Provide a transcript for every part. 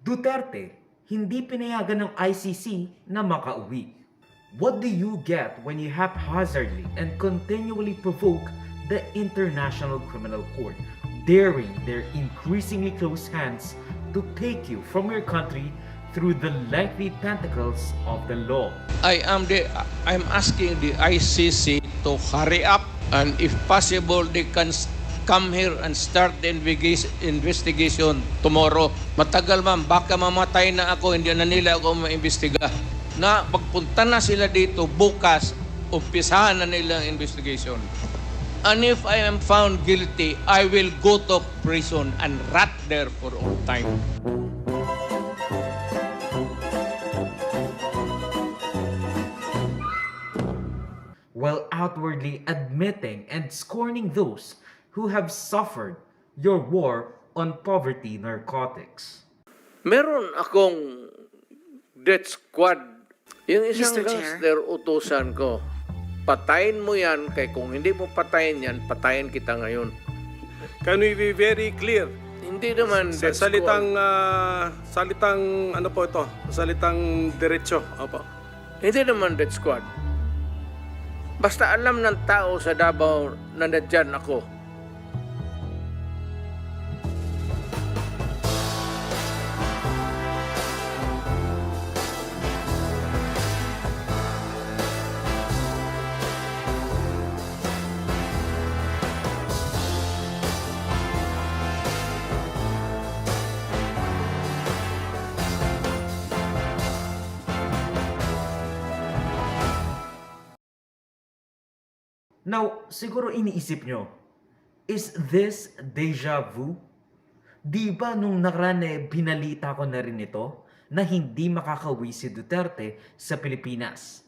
Duterte, hindi pinayagan ng ICC na makauwi. What do you get when you haphazardly and continually provoke the International Criminal Court, daring their increasingly close hands to take you from your country through the lengthy tentacles of the law? I'm asking the ICC to hurry up, and if possible they can come here and start the investigation tomorrow. Matagal man, baka mamatay na ako, hindi na nila ako maimbestiga. Na pagpunta na sila dito bukas, umpisahan na nila ang investigation. And if I am found guilty, I will go to prison and rot there for all time. While outwardly admitting and scorning those who have suffered your war on poverty narcotics. Meron akong death squad. Yung isang Mr. Chair. gangster, utusan ko. Patayin mo yan, kaya kung hindi mo patayin yan, patayin kita ngayon. Can we be very clear? Hindi naman death Salitang, squad. salitang ano po ito? Salitang diretso. Opo. Hindi naman death squad. Basta alam ng tao sa Davao na nandyan ako. Now, siguro iniisip nyo, is this deja vu? Di ba nung nakaraan binalita ko na rin ito na hindi makakauwi si Duterte sa Pilipinas?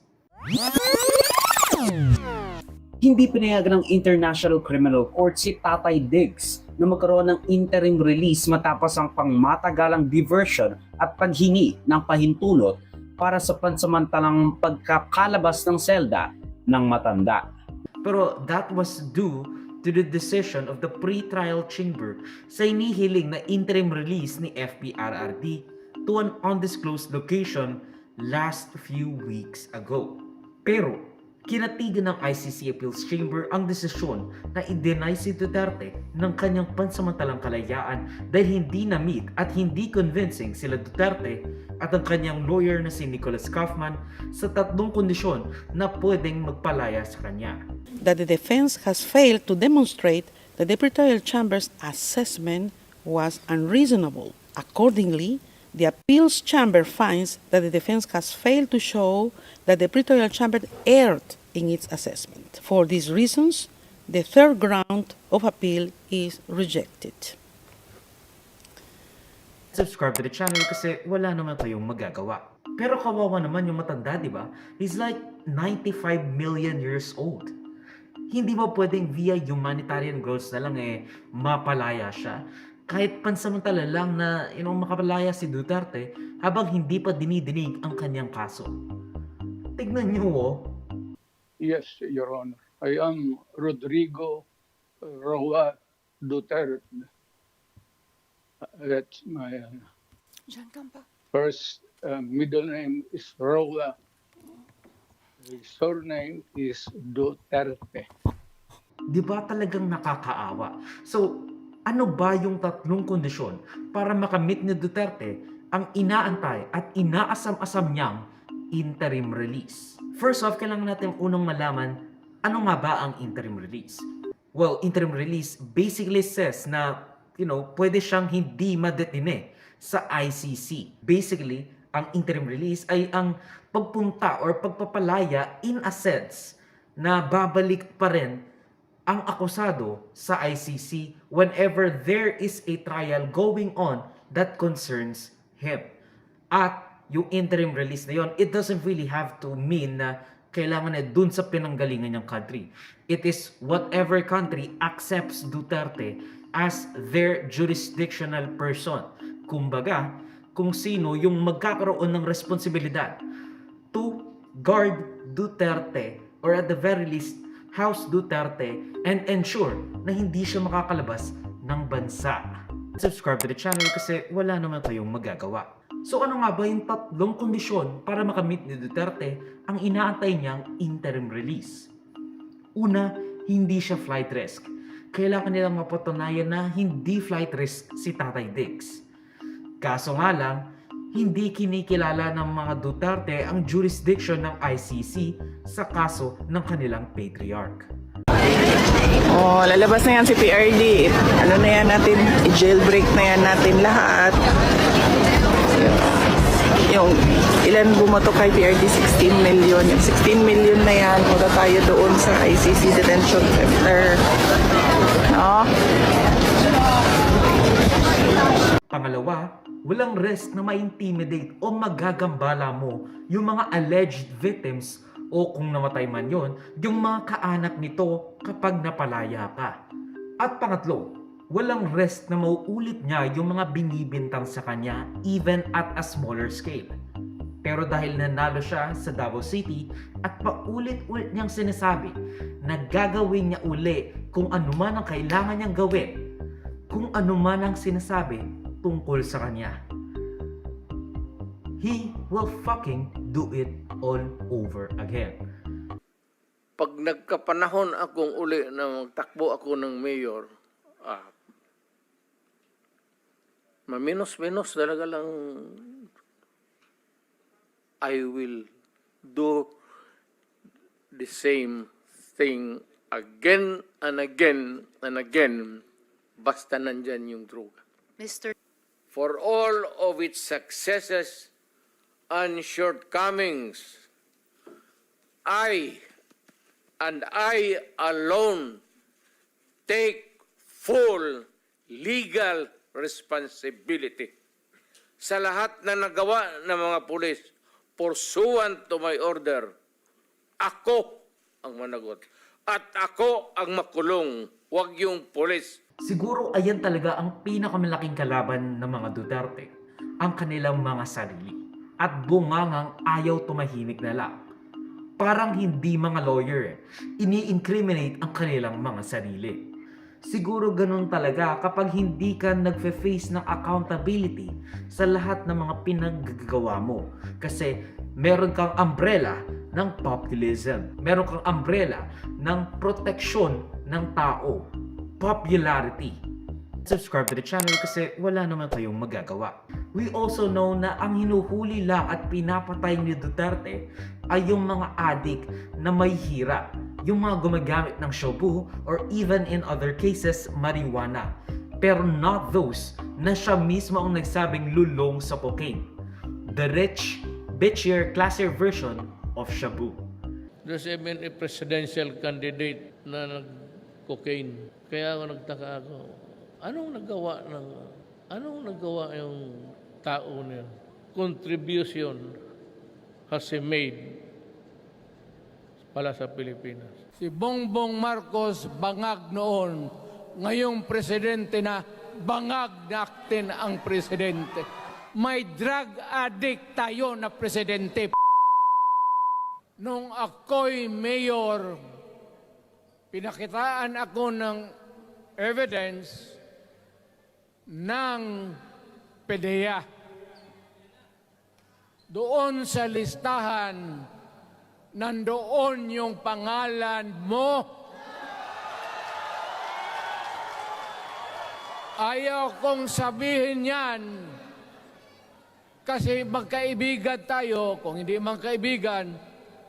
Hindi pinayagan ng International Criminal Court si Tatay Diggs na magkaroon ng interim release matapos ang pangmatagalang diversion at paghingi ng pahintulot para sa pansamantalang pagkakalabas ng selda ng matanda. Pero that was due to the decision of the pre-trial chamber sa inihiling na interim release ni FPRRD to an undisclosed location last few weeks ago. Pero kinatigan ng ICC Appeals Chamber ang desisyon na i-deny si Duterte ng kanyang pansamantalang kalayaan dahil hindi na-meet at hindi convincing sila Duterte at ang kanyang lawyer na si Nicholas Kaufman sa tatlong kondisyon na pwedeng magpalaya sa kanya. That the defense has failed to demonstrate that the Pretorial Chamber's assessment was unreasonable. Accordingly, the Appeals Chamber finds that the defense has failed to show that the Pretorial Chamber erred in its assessment. For these reasons, the third ground of appeal is rejected. Subscribe to the channel kasi wala naman kayong magagawa. Pero kawawa naman yung matanda, di ba? He's like 95 million years old. Hindi ba pwedeng via humanitarian grounds na lang mapalaya siya? Kahit pansamantala lang na makapalaya si Duterte habang hindi pa dinidinig ang kanyang kaso. Tignan niyo Yes, Your Honor. I am Rodrigo Roa Duterte. That's my first middle name is Roa. The surname is Duterte. Di ba talagang nakakaawa? So, ano ba yung tatlong kondisyon para makamit ni Duterte ang inaantay at inaasam-asam niyang interim release? First off, kailangan natin unang malaman ano nga ba ang interim release. Well, interim release basically says na, pwede siyang hindi madetine sa ICC. Basically, ang interim release ay ang pagpunta or pagpapalaya in a sense na babalik pa rin ang akusado sa ICC whenever there is a trial going on that concerns him. At yung interim release na yon, it doesn't really have to mean na kailangan dun sa pinanggalingan ng country. It is whatever country accepts Duterte as their jurisdictional person. Kumbaga, kung sino yung magkakaroon ng responsibilidad to guard Duterte or at the very least house Duterte and ensure na hindi siya makakalabas ng bansa. Subscribe to the channel kasi wala naman kayong magagawa. So ano nga ba yung tatlong kondisyon para makamit ni Duterte ang inaantay niyang interim release? Una, hindi siya flight risk. Kailangan nilang mapatunayan na hindi flight risk si Tatay Diggs. Kaso nga lang, hindi kinikilala ng mga Duterte ang jurisdiction ng ICC sa kaso ng kanilang patriarch. Oh, lalabas na yan si PRD. Ano na yan natin, i-jailbreak na yan natin lahat. Yung ilan bumoto kay PRD, 16 million. Yung 16 million na yan, punta tayo doon sa ICC detention center. No? Pangalawa, walang risk na ma-intimidate o magagambala mo yung mga alleged victims o kung namatay man yon, yung mga kaanak nito kapag napalaya ka. At pangatlo, walang risk na mauulit niya yung mga binibintang sa kanya even at a smaller scale. Pero dahil nanalo siya sa Davao City at paulit-ulit niyang sinasabi na gagawin niya uli kung ano man ang kailangan niyang gawin, kung ano man ang sinasabi tungkol sa kanya, he will fucking do it all over again. Pag nagkapanahon akong uli na magtakbo ako ng mayor, maminos-minos talaga lang I will do the same thing again and again and again basta nandyan yung droga. For all of its successes and shortcomings, I alone take full legal responsibility sa lahat na nagawa ng mga pulis pursuant to my order. Ako ang managot at ako ang makulong, wag yung pulis. Siguro ayan talaga ang pinakamalaking kalaban ng mga Duterte, ang kanilang mga sarili. At bungangang ayaw tumahimik na lang. Parang hindi mga lawyer, ini-incriminate ang kanilang mga sarili. Siguro ganun talaga kapag hindi ka nagfe-face ng accountability sa lahat ng mga pinaggagawa mo. Kasi meron kang umbrella ng populism. Meron kang umbrella ng proteksyon ng tao. Popularity. Subscribe to the channel kasi wala naman kayong magagawa. We also know na ang hinuhuli lang at pinapatay ni Duterte ay yung mga adik na may hirap. Yung mga gumagamit ng shabu or even in other cases, marijuana. Pero not those na siya mismo ang nagsabing lulong sa cocaine. The rich, bitchier, classier version of shabu. There's even a presidential candidate na nag-cocaine. Kaya ako nagtaka ako, anong nagawa yung tao niya? Contribution has he made pala sa Pilipinas. Si Bongbong Marcos bangag noon, ngayong presidente na bangag natin ang presidente. May drug addict tayo na presidente. Nung ako'y mayor, pinakitaan ako ng evidence ng PDEA. Doon sa listahan, nandoon yung pangalan mo. Ayaw kong sabihin yan kasi magkaibigan tayo. Kung hindi magkaibigan,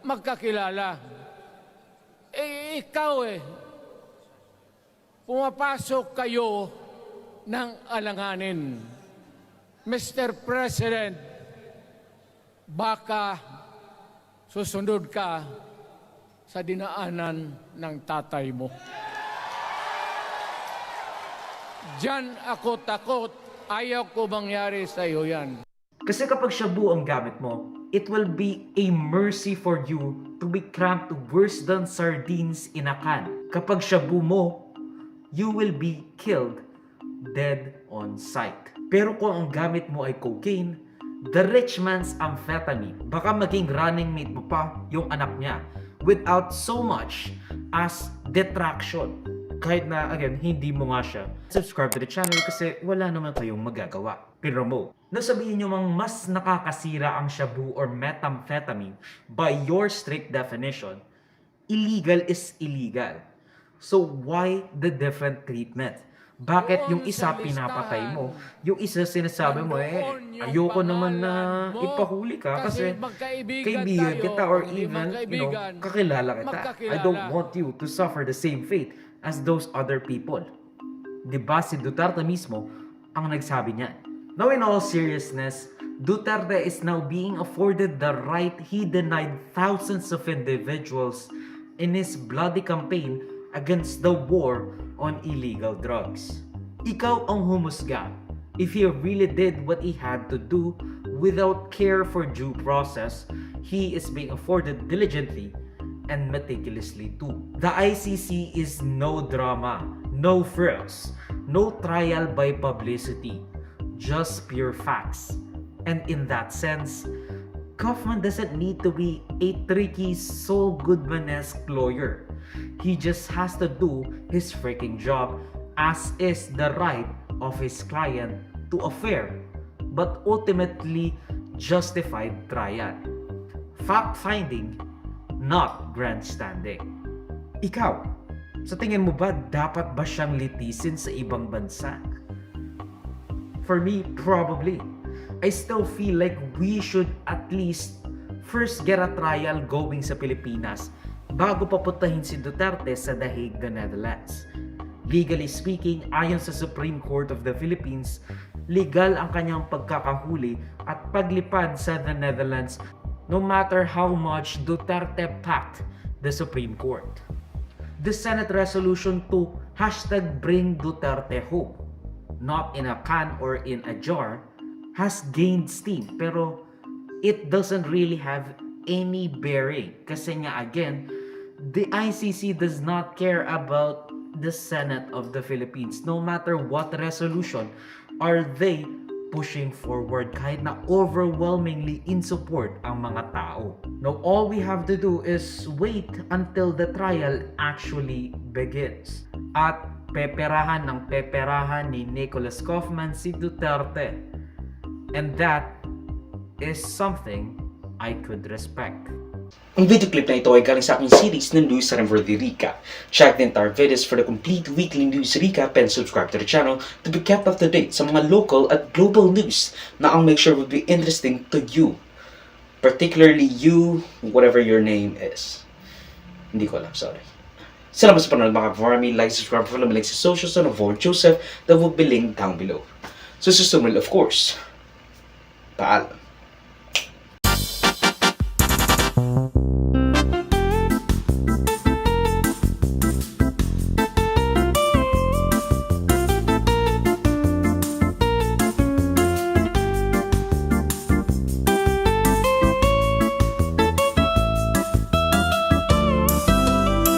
magkakilala. Ikaw pumapasok kayo ng alanganin. Mr. President, baka susunod ka sa dinaanan ng tatay mo. Diyan ako takot. Ayaw ko mangyari sa iyo yan. Kasi kapag shabu ang gamit mo, it will be a mercy for you to be cramped worse than sardines in a can. Kapag shabu mo, you will be killed dead on sight. Pero kung ang gamit mo ay cocaine, the rich man's amphetamine, baka maging running mate mo pa yung anak niya without so much as detraction. kahit na, again, hindi mo nga siya, subscribe to the channel kasi wala naman kayong magagawa. Pero mo, nasabihin nyo mang mas nakakasira ang shabu or methamphetamine by your strict definition, illegal is illegal. So why the different treatment? Bakit yung isa pinapatay mo, yung isa sinasabi mo ayoko naman na ipahuli ka kasi kaibigan kita or even, kakilala kita. I don't want you to suffer the same fate as those other people. Diba si Duterte mismo ang nagsabi niyan? Now in all seriousness, Duterte is now being afforded the right he denied thousands of individuals in his bloody campaign against the war on illegal drugs. Ikaw ang humusga if he really did what he had to do without care for due process. He is being afforded diligently and meticulously too. The ICC is no drama, no frills, no trial by publicity, just pure facts. And in that sense, Kaufman doesn't need to be a tricky Saul Goodman-esque lawyer. He just has to do his freaking job, as is the right of his client to a fair but ultimately justified trial. Fact-finding, not grandstanding. Ikaw, sa tingin mo ba dapat ba siyang litisin sa ibang bansa? For me, probably. I still feel like we should at least first get a trial going sa Pilipinas bago papuntahin si Duterte sa The Hague, the Netherlands. Legally speaking, ayon sa Supreme Court of the Philippines, legal ang kanyang pagkakahuli at paglipad sa the Netherlands no matter how much Duterte packed the Supreme Court. The Senate resolution to #bring Duterte home, not in a can or in a jar, has gained steam pero it doesn't really have any bearing kasi nga again, the ICC does not care about the Senate of the Philippines. No matter what resolution are they pushing forward kahit na overwhelmingly in support ang mga tao. Now all we have to do is wait until the trial actually begins. At peperahan ng peperahan ni Nicholas Kaufman si Duterte. And that is something I could respect. Ang video clip na ito ay galing sa aking series ng News Unworthy Recap. Check the entire videos for the complete weekly news recap and subscribe to the channel to be kept up to date sa mga local at global news na I'll make sure will be interesting to you. Particularly you, whatever your name is. Hindi ko alam, sorry. Salamat sa panonood mga ka-farmy. Like, subscribe, follow me like sa socials and avoid Joseph that will be linked down below. So susunod, of course. Paalam.